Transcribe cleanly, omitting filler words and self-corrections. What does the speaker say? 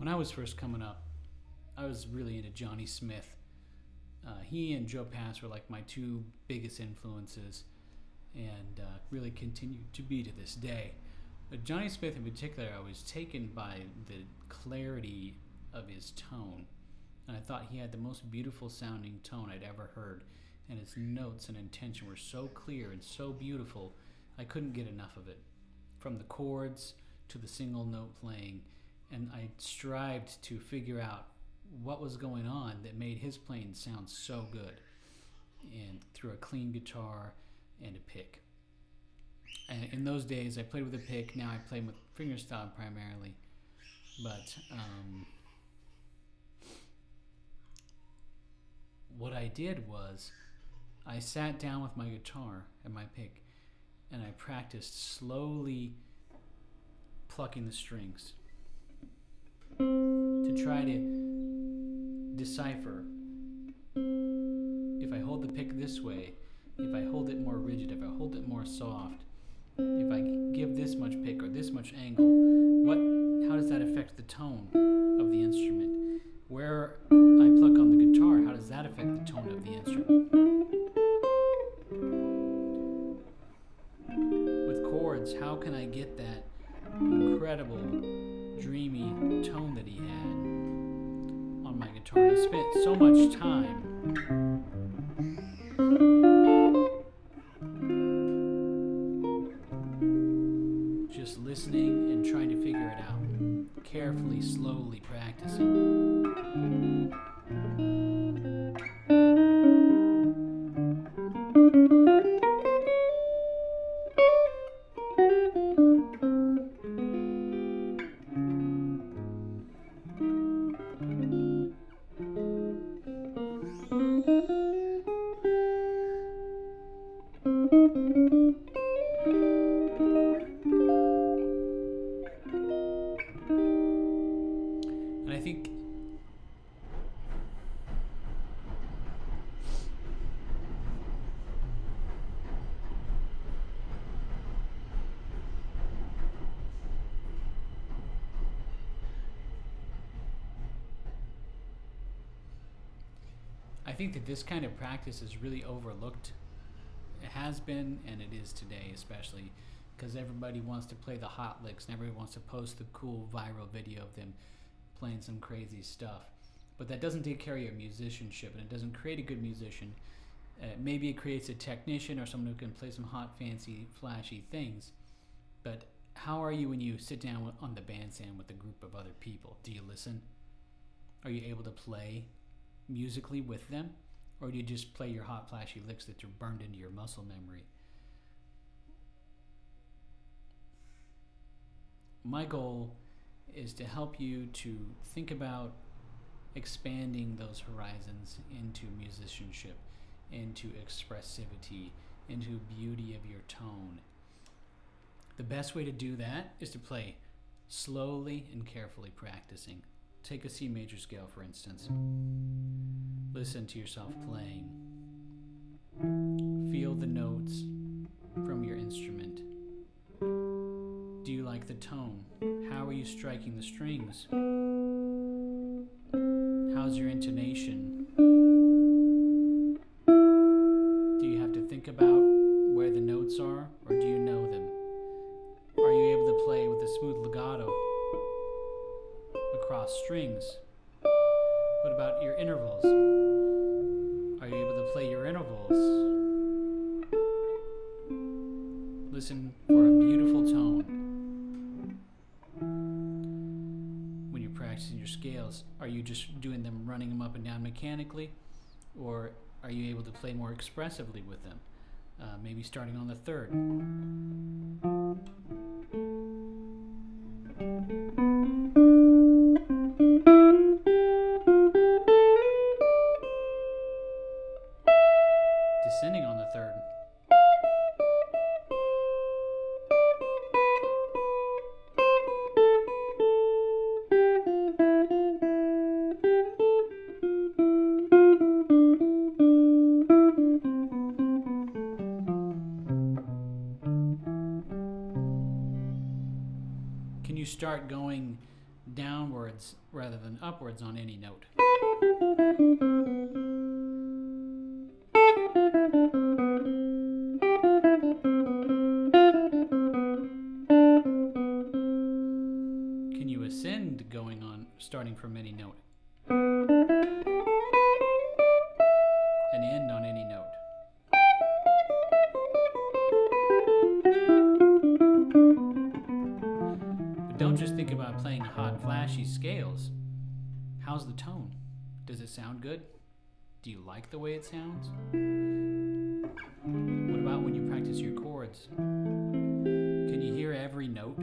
When I was first coming up, I was really into Johnny Smith. He and Joe Pass were like my two biggest influences, and really continue to be to this day. But Johnny Smith in particular, I was taken by the clarity of his tone. And I thought he had the most beautiful sounding tone I'd ever heard. And his notes and intention were so clear and so beautiful, I couldn't get enough of it. From the chords to the single note playing. And I strived to figure out what was going on that made his playing sound so good. And through a clean guitar and a pick. And in those days, I played with a pick. Now I play with fingerstyle primarily. But what I did was I sat down with my guitar and my pick, and I practiced slowly plucking the strings to try to decipher if I hold the pick this way, if I hold it more rigid, if I hold it more soft, if I give this much pick or this much angle, how does that affect the tone of the instrument? Where I pluck on the guitar, how does that affect the tone of the instrument? With chords, how can I get that incredible, dreamy tone that he had on my guitar? I spent so much time just listening and trying to figure it out, carefully, slowly practicing. And I think that this kind of practice is really overlooked. It has been, and it is today especially, because everybody wants to play the hot licks and everybody wants to post the cool viral video of them playing some crazy stuff. But that doesn't take care of your musicianship, and it doesn't create a good musician. Maybe it creates a technician or someone who can play some hot, fancy, flashy things. But how are you when you sit down on the bandstand with a group of other people? Do you listen? Are you able to play musically with them? Or do you just play your hot, flashy licks that are burned into your muscle memory? My goal is to help you to think about expanding those horizons into musicianship, into expressivity, into beauty of your tone. The best way to do that is to play slowly and carefully practicing. Take a C major scale, for instance. Listen to yourself playing. Feel the notes from your instrument. Do you like the tone? How are you striking the strings? How's your intonation? Do you have to think about where the notes are, or do you know them? Are you able to play with a smooth legato across strings? What about your intervals? Are you able to play your intervals? Listen for a beautiful tone. When you're practicing your scales, are you just doing them, running them up and down mechanically? Or are you able to play more expressively with them? Maybe starting on the third. Descending on the third. Can you start going downwards rather than upwards on any note. Can you ascend starting from any note? And end on any note. But don't just think about playing hot, flashy scales. How's the tone? Does it sound good? Do you like the way it sounds? What about when you practice your chords? Can you hear every note?